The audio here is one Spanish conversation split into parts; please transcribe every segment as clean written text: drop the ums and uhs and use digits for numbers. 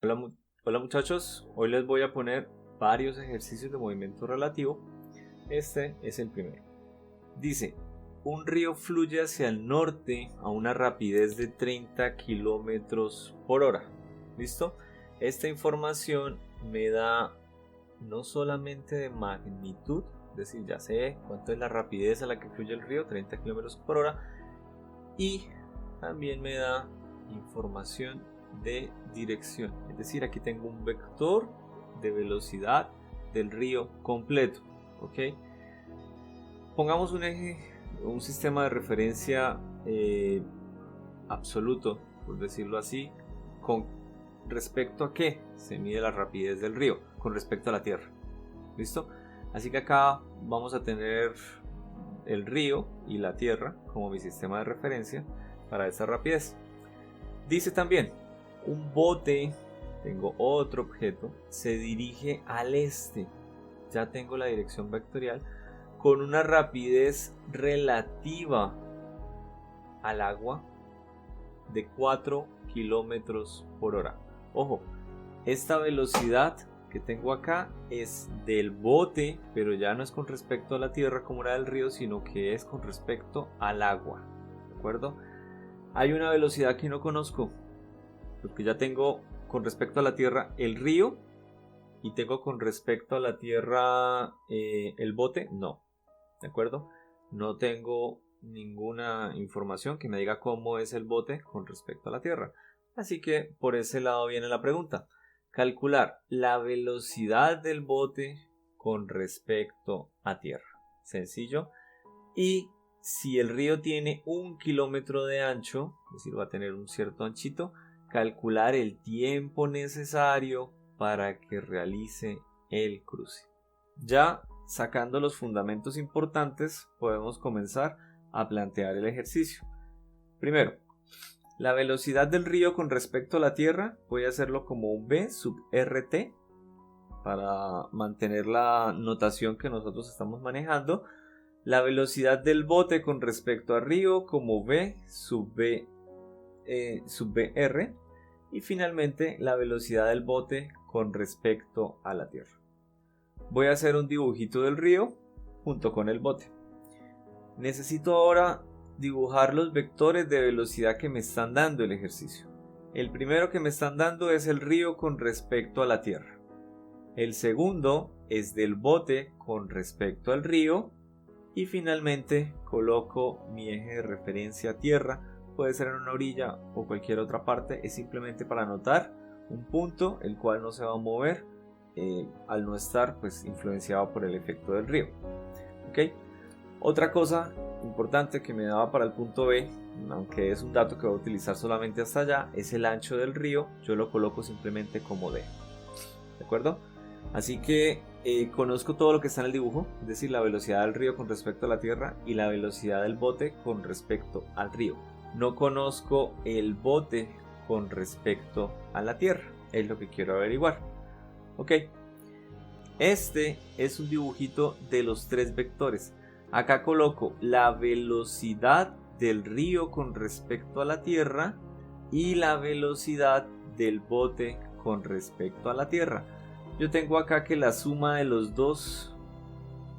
Hola, hola muchachos, hoy les voy a poner varios ejercicios de movimiento relativo. Este es el primero. Dice, un río fluye hacia el norte a una rapidez de 30 kilómetros por hora. ¿Listo? Esta información me da no solamente de magnitud, es decir, ya sé cuánto es la rapidez a la que fluye el río, 30 kilómetros por hora, y también me da información de dirección, es decir, aquí tengo un vector de velocidad del río completo. ¿Ok? Pongamos un eje, un sistema de referencia absoluto, por decirlo así, con respecto a qué se mide la rapidez del río, con respecto a la tierra. ¿Listo? Así que acá vamos a tener el río y la tierra como mi sistema de referencia para esta rapidez. Dice también, un bote, tengo otro objeto, se dirige al este. Ya tengo la dirección vectorial con una rapidez relativa al agua de 4 kilómetros por hora. Ojo, esta velocidad que tengo acá es del bote, pero ya no es con respecto a la tierra como era del río, sino que es con respecto al agua. ¿De acuerdo? Hay una velocidad que no conozco, porque ya tengo con respecto a la tierra el río y tengo con respecto a la tierra el bote. No, ¿de acuerdo? No tengo ninguna información que me diga cómo es el bote con respecto a la tierra. Así que por ese lado viene la pregunta. Calcular la velocidad del bote con respecto a tierra. Sencillo. Y si el río tiene 1 kilómetro de ancho, es decir, va a tener un cierto anchito, calcular el tiempo necesario para que realice el cruce. Ya sacando los fundamentos importantes, podemos comenzar a plantear el ejercicio. Primero, la velocidad del río con respecto a la tierra, voy a hacerlo como un V sub RT para mantener la notación que nosotros estamos manejando. La velocidad del bote con respecto al río como V sub VR. Y finalmente la velocidad del bote con respecto a la tierra. Voy a hacer un dibujito del río junto con el bote. Necesito ahora dibujar los vectores de velocidad que me están dando el ejercicio. El primero que me están dando es el río con respecto a la tierra. El segundo es del bote con respecto al río. Y finalmente coloco mi eje de referencia tierra. Puede ser en una orilla o cualquier otra parte. Es simplemente para anotar un punto el cual no se va a mover al no estar pues influenciado por el efecto del río. ¿Ok? Otra cosa importante que me daba para el punto B, aunque es un dato que voy a utilizar solamente hasta allá, es el ancho del río. Yo lo coloco simplemente como D. ¿De acuerdo? Así que conozco todo lo que está en el dibujo, es decir, la velocidad del río con respecto a la tierra y la velocidad del bote con respecto al río. No conozco el bote con respecto a la tierra, es lo que quiero averiguar. Ok, este es un dibujito de los tres vectores. Acá coloco la velocidad del río con respecto a la tierra y la velocidad del bote con respecto a la tierra. Yo tengo acá que la suma de los dos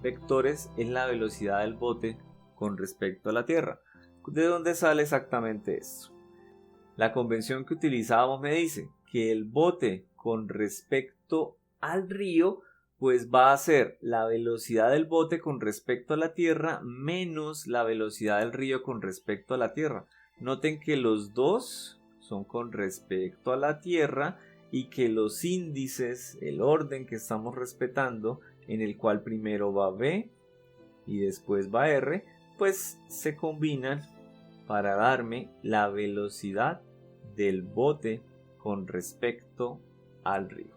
vectores es la velocidad del bote con respecto a la tierra. ¿De dónde sale exactamente esto? La convención que utilizábamos me dice que el bote con respecto al río pues va a ser la velocidad del bote con respecto a la tierra menos la velocidad del río con respecto a la tierra. Noten que los dos son con respecto a la tierra y que los índices, el orden que estamos respetando, en el cual primero va B y después va R, pues se combinan para darme la velocidad del bote con respecto al río.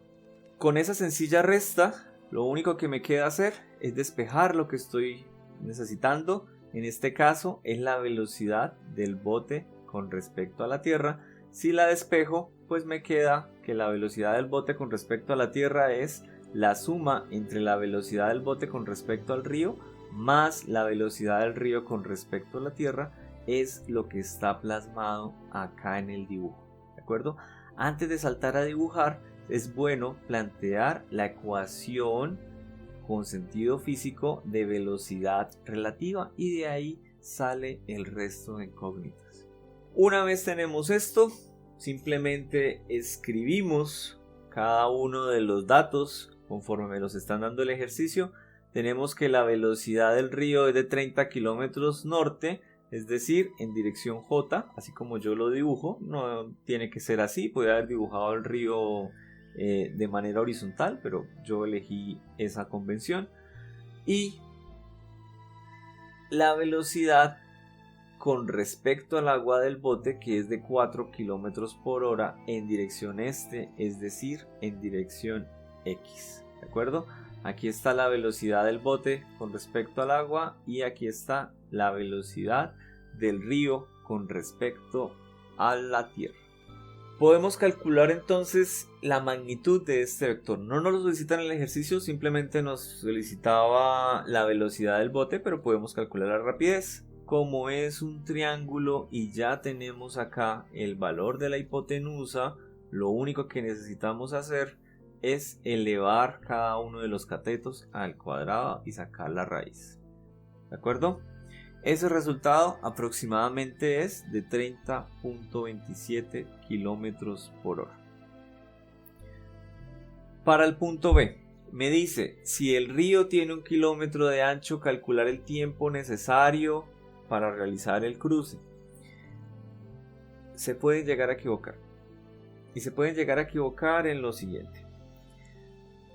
Con esa sencilla resta, lo único que me queda hacer es despejar lo que estoy necesitando. En este caso es la velocidad del bote con respecto a la tierra. Si la despejo, pues me queda que la velocidad del bote con respecto a la tierra es la suma entre la velocidad del bote con respecto al río más la velocidad del río con respecto a la tierra, es lo que está plasmado acá en el dibujo. ¿De acuerdo? Antes de saltar a dibujar, es bueno plantear la ecuación con sentido físico de velocidad relativa y de ahí sale el resto de incógnitas. Una vez tenemos esto, simplemente escribimos cada uno de los datos conforme me los están dando el ejercicio. Tenemos que la velocidad del río es de 30 kilómetros norte, es decir, en dirección J, así como yo lo dibujo. No tiene que ser así, podría haber dibujado el río de manera horizontal, pero yo elegí esa convención. Y la velocidad con respecto al agua del bote, que es de 4 kilómetros por hora en dirección este, es decir, en dirección X. ¿De acuerdo? Aquí está la velocidad del bote con respecto al agua y aquí está la velocidad del río con respecto a la tierra. Podemos calcular entonces la magnitud de este vector. No nos lo solicitan en el ejercicio, simplemente nos solicitaba la velocidad del bote, pero podemos calcular la rapidez. Como es un triángulo y ya tenemos acá el valor de la hipotenusa, lo único que necesitamos hacer es elevar cada uno de los catetos al cuadrado y sacar la raíz. ¿De acuerdo? Ese resultado aproximadamente es de 30.27 kilómetros por hora. Para el punto B, me dice, si el río tiene 1 kilómetro de ancho, calcular el tiempo necesario para realizar el cruce. Se pueden llegar a equivocar. Y se pueden llegar a equivocar en lo siguiente.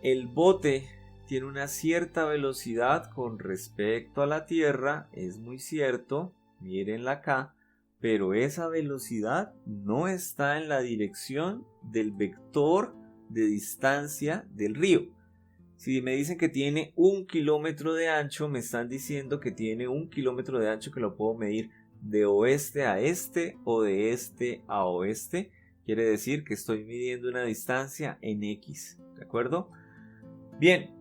El bote tiene una cierta velocidad con respecto a la tierra, es muy cierto, mírenla acá, pero esa velocidad no está en la dirección del vector de distancia del río. Si me dicen que tiene 1 kilómetro de ancho, me están diciendo que tiene 1 kilómetro de ancho que lo puedo medir de oeste a este o de este a oeste. Quiere decir que estoy midiendo una distancia en X, ¿de acuerdo? Bien,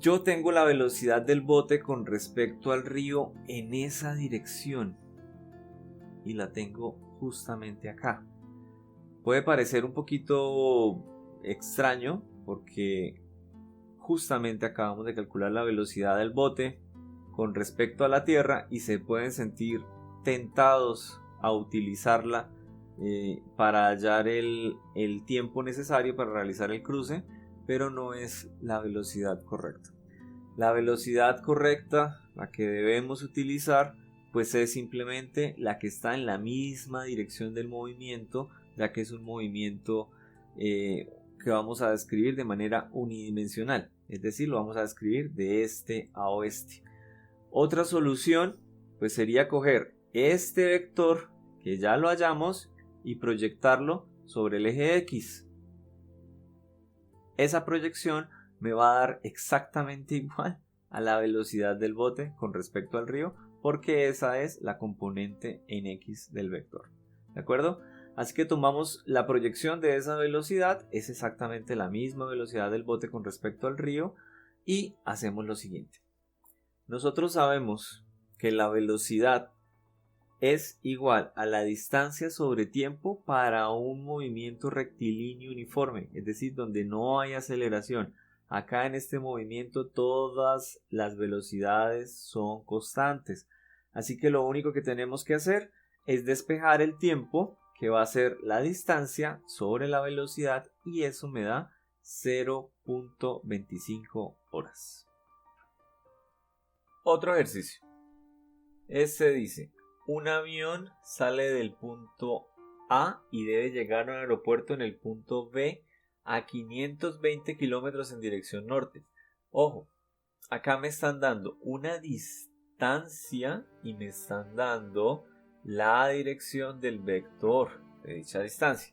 yo tengo la velocidad del bote con respecto al río en esa dirección y la tengo justamente acá. Puede parecer un poquito extraño porque justamente acabamos de calcular la velocidad del bote con respecto a la tierra y se pueden sentir tentados a utilizarla para hallar el tiempo necesario para realizar el cruce, pero no es la velocidad correcta. La velocidad correcta, la que debemos utilizar, pues es simplemente la que está en la misma dirección del movimiento, ya que es un movimiento que vamos a describir de manera unidimensional, es decir, lo vamos a describir de este a oeste. Otra solución pues sería coger este vector que ya lo hallamos y proyectarlo sobre el eje X. Esa proyección me va a dar exactamente igual a la velocidad del bote con respecto al río, porque esa es la componente en X del vector. ¿De acuerdo? Así que tomamos la proyección de esa velocidad, es exactamente la misma velocidad del bote con respecto al río, y hacemos lo siguiente. Nosotros sabemos que la velocidad es igual a la distancia sobre tiempo para un movimiento rectilíneo uniforme, es decir, donde no hay aceleración. Acá en este movimiento todas las velocidades son constantes, así que lo único que tenemos que hacer es despejar el tiempo, que va a ser la distancia sobre la velocidad, y eso me da 0.25 horas. Otro ejercicio. Este dice: un avión sale del punto A y debe llegar a un aeropuerto en el punto B a 520 kilómetros en dirección norte. Ojo, acá me están dando una distancia y me están dando la dirección del vector de dicha distancia.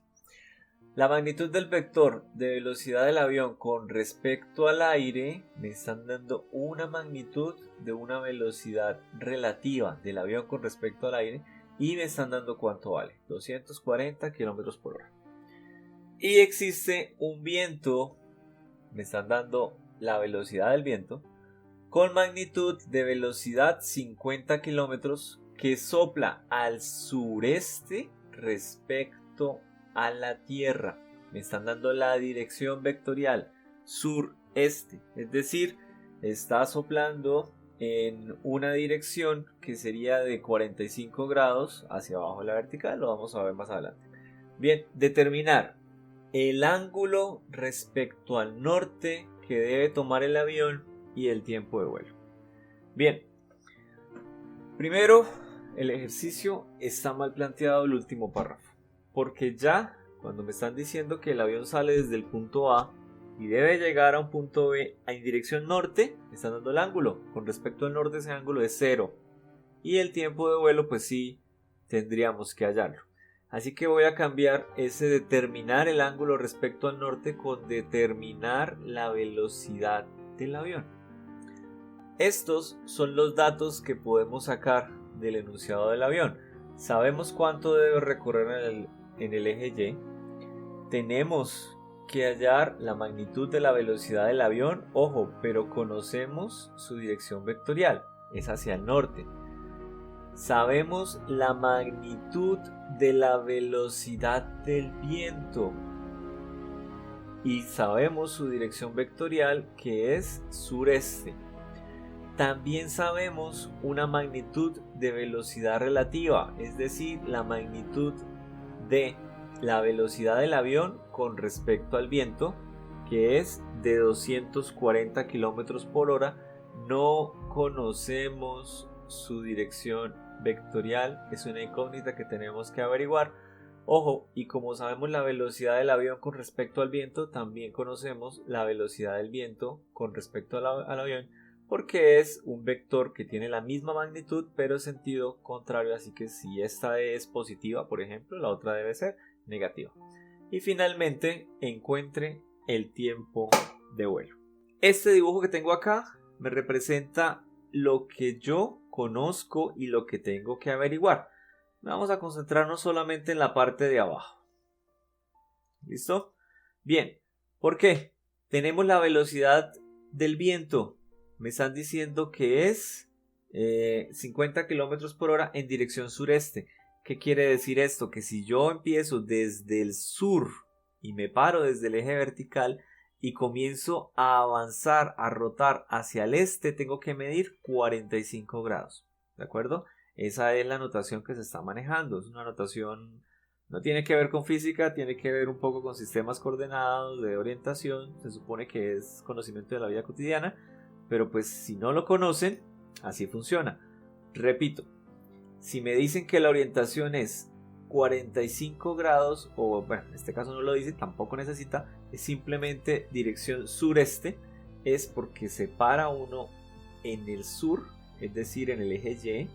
La magnitud del vector de velocidad del avión con respecto al aire me están dando una magnitud de una velocidad relativa del avión con respecto al aire y me están dando cuánto vale, 240 km por hora. Y existe un viento, me están dando la velocidad del viento con magnitud de velocidad 50 km que sopla al sureste respecto a la Tierra. Me están dando la dirección vectorial sur-este, es decir, está soplando en una dirección que sería de 45 grados hacia abajo la vertical, lo vamos a ver más adelante. Bien, determinar el ángulo respecto al norte que debe tomar el avión y el tiempo de vuelo. Bien, primero el ejercicio está mal planteado el último párrafo, porque ya cuando me están diciendo que el avión sale desde el punto A y debe llegar a un punto B en dirección norte, me están dando el ángulo. Con respecto al norte ese ángulo es 0. Y el tiempo de vuelo pues sí tendríamos que hallarlo. Así que voy a cambiar ese determinar el ángulo respecto al norte con determinar la velocidad del avión. Estos son los datos que podemos sacar del enunciado del avión. Sabemos cuánto debe recorrer en el eje Y. Tenemos que hallar la magnitud de la velocidad del avión, ojo, pero conocemos su dirección vectorial, es hacia el norte. Sabemos la magnitud de la velocidad del viento y sabemos su dirección vectorial, que es sureste. También sabemos una magnitud de velocidad relativa, es decir, la magnitud de la velocidad del avión con respecto al viento, que es de 240 km por hora. No conocemos su dirección vectorial, es una incógnita que tenemos que averiguar. Ojo, y como sabemos la velocidad del avión con respecto al viento, también conocemos la velocidad del viento con respecto al avión, porque es un vector que tiene la misma magnitud pero sentido contrario, así que si esta es positiva, por ejemplo, la otra debe ser negativa. Y finalmente encuentre el tiempo de vuelo. Este dibujo que tengo acá me representa lo que yo conozco y lo que tengo que averiguar. Vamos a concentrarnos solamente en la parte de abajo. ¿Listo? Bien, ¿por qué? Tenemos la velocidad del viento. Me están diciendo que es 50 km por hora en dirección sureste. ¿Qué quiere decir esto? Que si yo empiezo desde el sur y me paro desde el eje vertical y comienzo a avanzar, a rotar hacia el este, tengo que medir 45 grados. ¿De acuerdo? Esa es la notación que se está manejando. Es una notación, no tiene que ver con física, tiene que ver un poco con sistemas coordenados de orientación. Se supone que es conocimiento de la vida cotidiana, pero pues si no lo conocen, así funciona. Repito, si me dicen que la orientación es 45 grados, o bueno, en este caso no lo dice, tampoco necesita, es simplemente dirección sureste, es porque se para uno en el sur, es decir, en el eje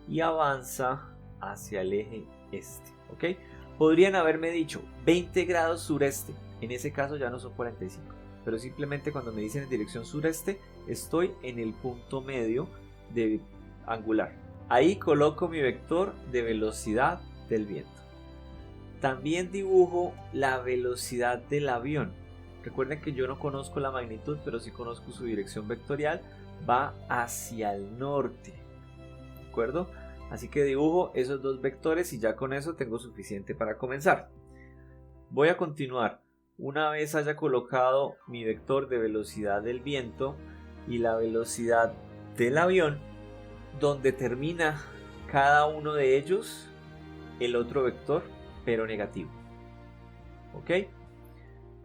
Y avanza hacia el eje este, ¿ok? Podrían haberme dicho 20 grados sureste, en ese caso ya no son 45, pero simplemente cuando me dicen en dirección sureste, estoy en el punto medio de angular. Ahí coloco mi vector de velocidad del viento. También dibujo la velocidad del avión. Recuerden que yo no conozco la magnitud, pero sí conozco su dirección vectorial. Va hacia el norte. ¿De acuerdo? Así que dibujo esos dos vectores y ya con eso tengo suficiente para comenzar. Voy a continuar. Una vez haya colocado mi vector de velocidad del viento y la velocidad del avión, donde termina cada uno de ellos, el otro vector, pero negativo. ¿Ok?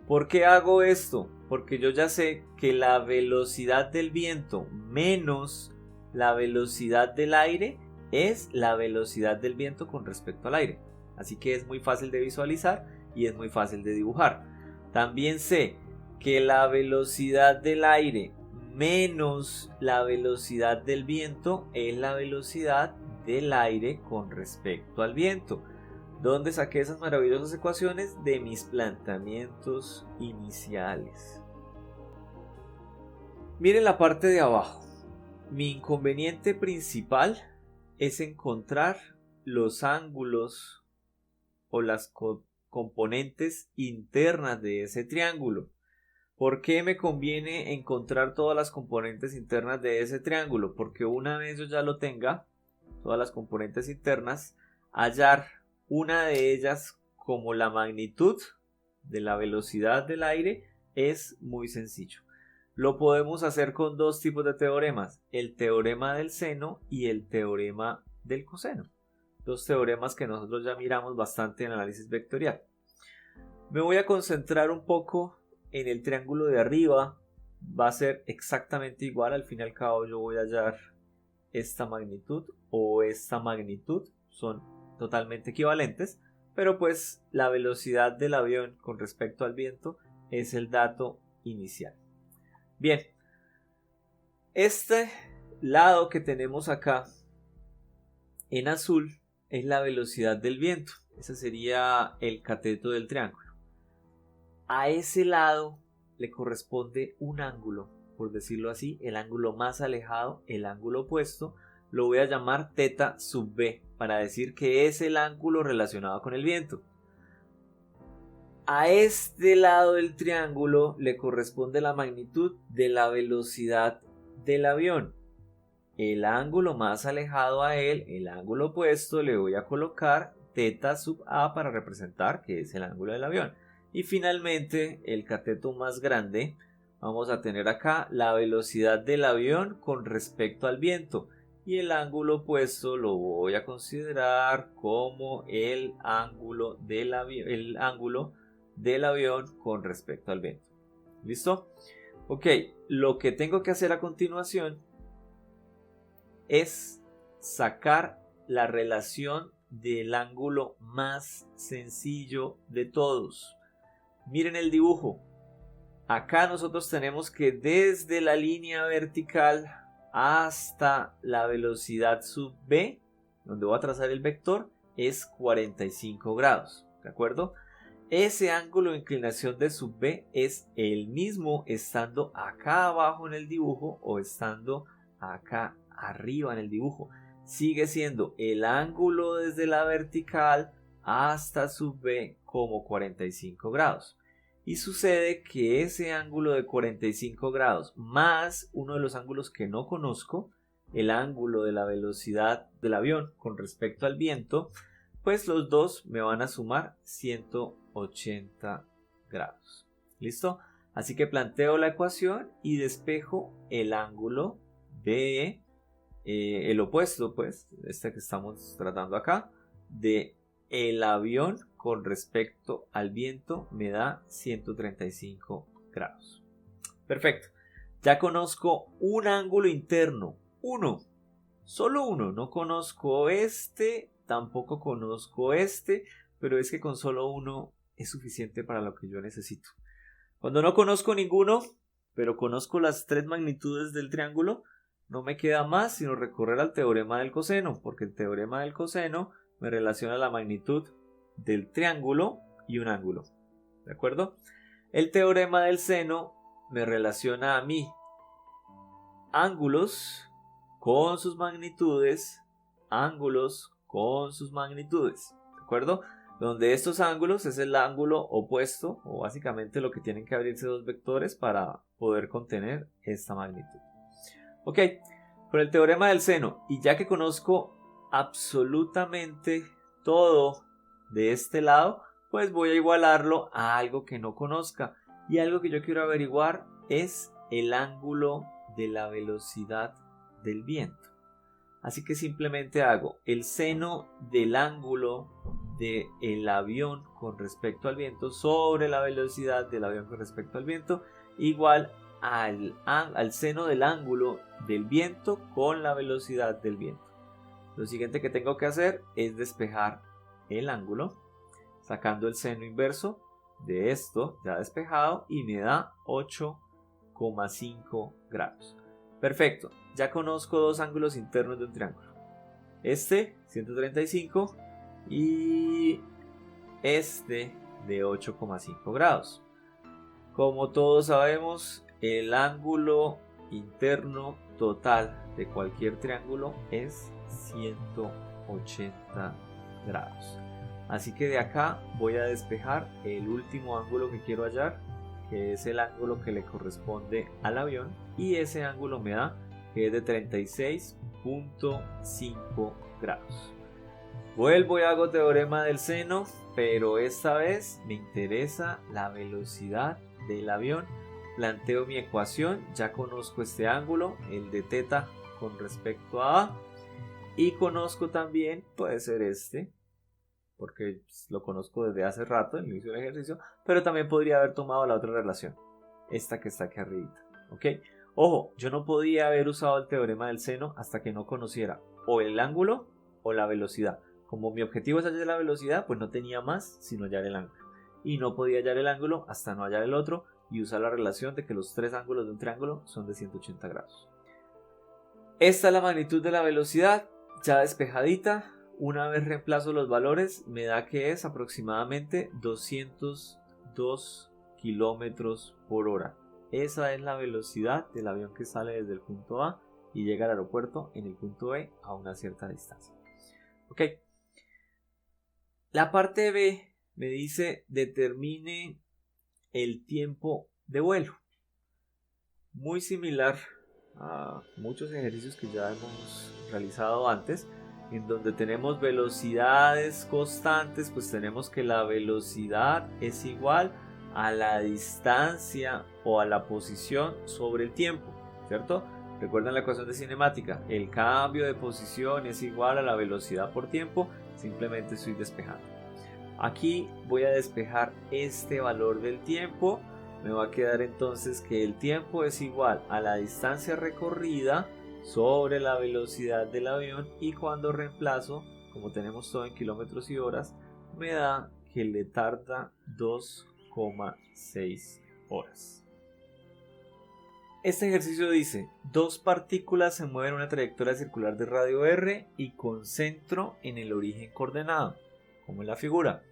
¿Por qué hago esto? Porque yo ya sé que la velocidad del viento menos la velocidad del aire es la velocidad del viento con respecto al aire. Así que es muy fácil de visualizar y es muy fácil de dibujar. También sé que la velocidad del aire menos la velocidad del viento es la velocidad del aire con respecto al viento. ¿Dónde saqué esas maravillosas ecuaciones? De mis planteamientos iniciales. Miren la parte de abajo. Mi inconveniente principal es encontrar los ángulos o las componentes internas de ese triángulo. ¿Por qué me conviene encontrar todas las componentes internas de ese triángulo? Porque una vez yo ya lo tenga, todas las componentes internas, hallar una de ellas como la magnitud de la velocidad del aire es muy sencillo. Lo podemos hacer con dos tipos de teoremas, el teorema del seno y el teorema del coseno. Dos teoremas que nosotros ya miramos bastante en análisis vectorial. Me voy a concentrar un poco en el triángulo de arriba. Va a ser exactamente igual, al fin y al cabo yo voy a hallar esta magnitud o esta magnitud, son totalmente equivalentes, pero pues la velocidad del avión con respecto al viento es el dato inicial. Bien, este lado que tenemos acá en azul es la velocidad del viento. Ese sería el cateto del triángulo. A ese lado le corresponde un ángulo, por decirlo así, el ángulo más alejado, el ángulo opuesto, lo voy a llamar θ sub b, para decir que es el ángulo relacionado con el viento. A este lado del triángulo le corresponde la magnitud de la velocidad del avión. El ángulo más alejado a él, el ángulo opuesto, le voy a colocar θ sub a para representar que es el ángulo del avión. Y finalmente, el cateto más grande, vamos a tener acá la velocidad del avión con respecto al viento. Y el ángulo opuesto lo voy a considerar como el ángulo del avión con respecto al viento. ¿Listo? Ok, lo que tengo que hacer a continuación es sacar la relación del ángulo más sencillo de todos. Miren el dibujo. Acá nosotros tenemos que desde la línea vertical hasta la velocidad sub b, donde voy a trazar el vector, es 45 grados. ¿De acuerdo? Ese ángulo de inclinación de sub b es el mismo estando acá abajo en el dibujo o estando acá arriba en el dibujo. Sigue siendo el ángulo desde la vertical hasta sub b como 45 grados. Y sucede que ese ángulo de 45 grados más uno de los ángulos que no conozco, el ángulo de la velocidad del avión con respecto al viento, pues los dos me van a sumar 180 grados. ¿Listo? Así que planteo la ecuación y despejo el ángulo de el opuesto, pues, este que estamos tratando acá, de el avión con respecto al viento me da 135 grados. Perfecto. Ya conozco un ángulo interno, solo uno. No conozco este, tampoco conozco este, pero es que con solo uno es suficiente para lo que yo necesito. Cuando no conozco ninguno, pero conozco las tres magnitudes del triángulo, no me queda más sino recurrir al teorema del coseno, porque el teorema del coseno me relaciona la magnitud del triángulo y un ángulo. ¿De acuerdo? El teorema del seno me relaciona a mí ángulos con sus magnitudes, ángulos con sus magnitudes. ¿De acuerdo? Donde estos ángulos es el ángulo opuesto, o básicamente lo que tienen que abrirse dos vectores para poder contener esta magnitud. Ok, con el teorema del seno, y ya que conozco absolutamente todo de este lado, pues voy a igualarlo a algo que no conozca, y algo que yo quiero averiguar es el ángulo de la velocidad del viento. Así que simplemente hago el seno del ángulo del avión con respecto al viento sobre la velocidad del avión con respecto al viento, igual al seno del ángulo del viento con la velocidad del viento. Lo siguiente que tengo que hacer es despejar el ángulo, sacando el seno inverso de esto ya despejado, y me da 8,5 grados. Perfecto, ya conozco dos ángulos internos de un triángulo. Este 135 y este de 8,5 grados. Como todos sabemos, el ángulo interno total de cualquier triángulo es 180 grados. Así que de acá voy a despejar el último ángulo que quiero hallar, que es el ángulo que le corresponde al avión, y ese ángulo me da que es de 36,5 grados. Vuelvo y hago teorema del seno, pero esta vez me interesa la velocidad del avión. Planteo mi ecuación, ya conozco este ángulo, el de teta con respecto a A, y conozco también, puede ser este, porque lo conozco desde hace rato, en el inicio del ejercicio, pero también podría haber tomado la otra relación, esta que está aquí arriba, ¿ok? Ojo, yo no podía haber usado el teorema del seno hasta que no conociera o el ángulo o la velocidad. Como mi objetivo es hallar la velocidad, pues no tenía más sino hallar el ángulo. Y no podía hallar el ángulo hasta no hallar el otro y usar la relación de que los tres ángulos de un triángulo son de 180 grados. Esta es la magnitud de la velocidad, ya despejadita. Una vez reemplazo los valores, me da que es aproximadamente 202 kilómetros por hora. Esa es la velocidad del avión que sale desde el punto A y llega al aeropuerto en el punto B a una cierta distancia. Ok. La parte B me dice determine el tiempo de vuelo. Muy similar a muchos ejercicios que ya hemos realizado antes, en donde tenemos velocidades constantes, pues tenemos que la velocidad es igual a la distancia o a la posición sobre el tiempo, ¿cierto? Recuerden la ecuación de cinemática, el cambio de posición es igual a la velocidad por tiempo, simplemente estoy despejando. Aquí voy a despejar este valor del tiempo, me va a quedar entonces que el tiempo es igual a la distancia recorrida sobre la velocidad del avión, y cuando reemplazo, como tenemos todo en kilómetros y horas, me da que le tarda 2,6 horas. Este ejercicio dice, dos partículas se mueven en una trayectoria circular de radio r y con centro en el origen coordenado, como en la figura,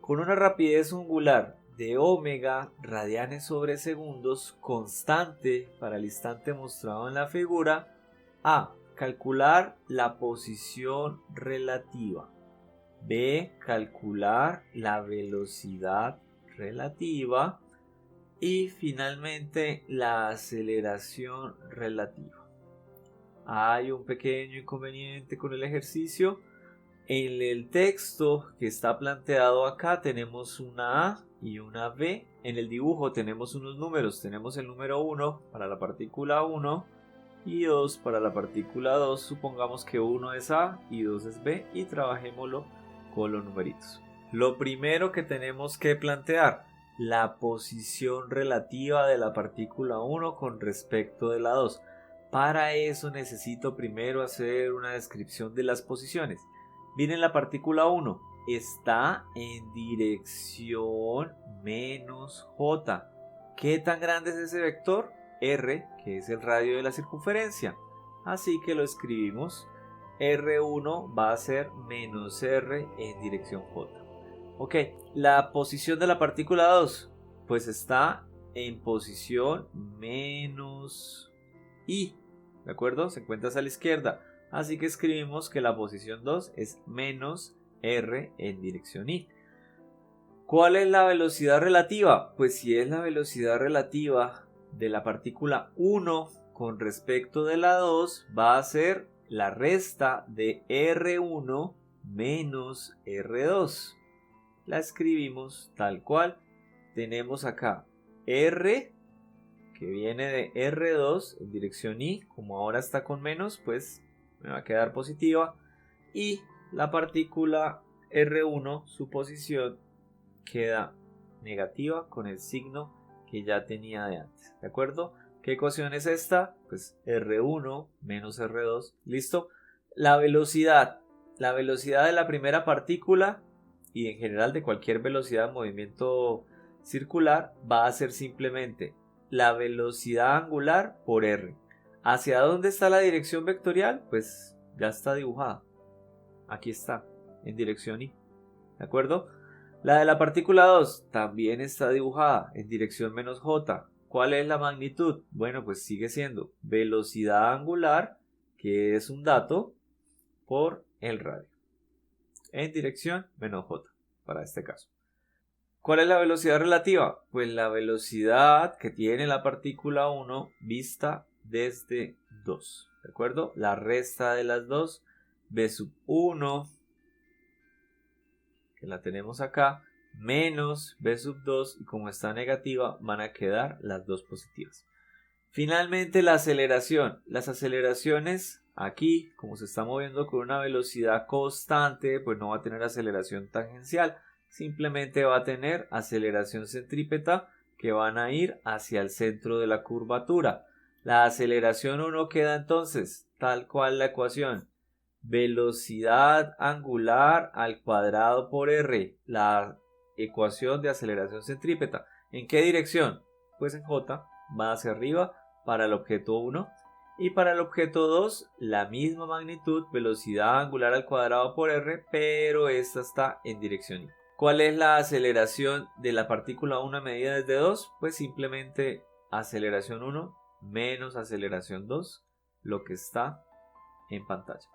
con una rapidez angular de omega radianes sobre segundos constante para el instante mostrado en la figura. A. Calcular la posición relativa. B. Calcular la velocidad relativa. Y finalmente la aceleración relativa. Hay un pequeño inconveniente con el ejercicio. En el texto que está planteado acá tenemos una A y una B. En el dibujo tenemos unos números. Tenemos el número 1 para la partícula 1 y 2 para la partícula 2. Supongamos que 1 es A y 2 es B y trabajémoslo con los numeritos. Lo primero que tenemos que plantear, la posición relativa de la partícula 1 con respecto de la 2. Para eso necesito primero hacer una descripción de las posiciones. Miren, la partícula 1 está en dirección menos J. ¿Qué tan grande es ese vector? R, que es el radio de la circunferencia. Así que lo escribimos. R1 va a ser menos R en dirección J. Ok, la posición de la partícula 2, pues está en posición menos I. ¿De acuerdo? Se encuentra hacia la izquierda. Así que escribimos que la posición 2 es menos R en dirección I. ¿Cuál es la velocidad relativa? Pues si es la velocidad relativa de la partícula 1 con respecto de la 2, va a ser la resta de R1 menos R2. La escribimos tal cual. Tenemos acá R, que viene de R2 en dirección I. Como ahora está con menos, pues me va a quedar positiva. Y la partícula R1, su posición, queda negativa con el signo que ya tenía de antes. ¿De acuerdo? ¿Qué ecuación es esta? Pues R1 menos R2. ¿Listo? La velocidad de la primera partícula y en general de cualquier velocidad de movimiento circular va a ser simplemente la velocidad angular por R. ¿Hacia dónde está la dirección vectorial? Pues ya está dibujada. Aquí está, en dirección I. ¿De acuerdo? La de la partícula 2 también está dibujada en dirección menos J. ¿Cuál es la magnitud? Bueno, pues sigue siendo velocidad angular, que es un dato, por el radio, en dirección menos J, para este caso. ¿Cuál es la velocidad relativa? Pues la velocidad que tiene la partícula 1 vista desde 2. ¿De acuerdo? La resta de las dos, B sub 1 que la tenemos acá, menos b sub 2, y como está negativa van a quedar las dos positivas. Finalmente la aceleración. Las aceleraciones aquí, como se está moviendo con una velocidad constante, pues no va a tener aceleración tangencial, simplemente va a tener aceleración centrípeta que van a ir hacia el centro de la curvatura. La aceleración 1 queda entonces tal cual la ecuación: velocidad angular al cuadrado por r, la ecuación de aceleración centrípeta. ¿En qué dirección? Pues en J, va hacia arriba para el objeto 1, y para el objeto 2 la misma magnitud, velocidad angular al cuadrado por r, pero esta está en dirección y. ¿Cuál es la aceleración de la partícula 1 medida desde 2? Pues simplemente aceleración 1 menos aceleración 2, lo que está en pantalla.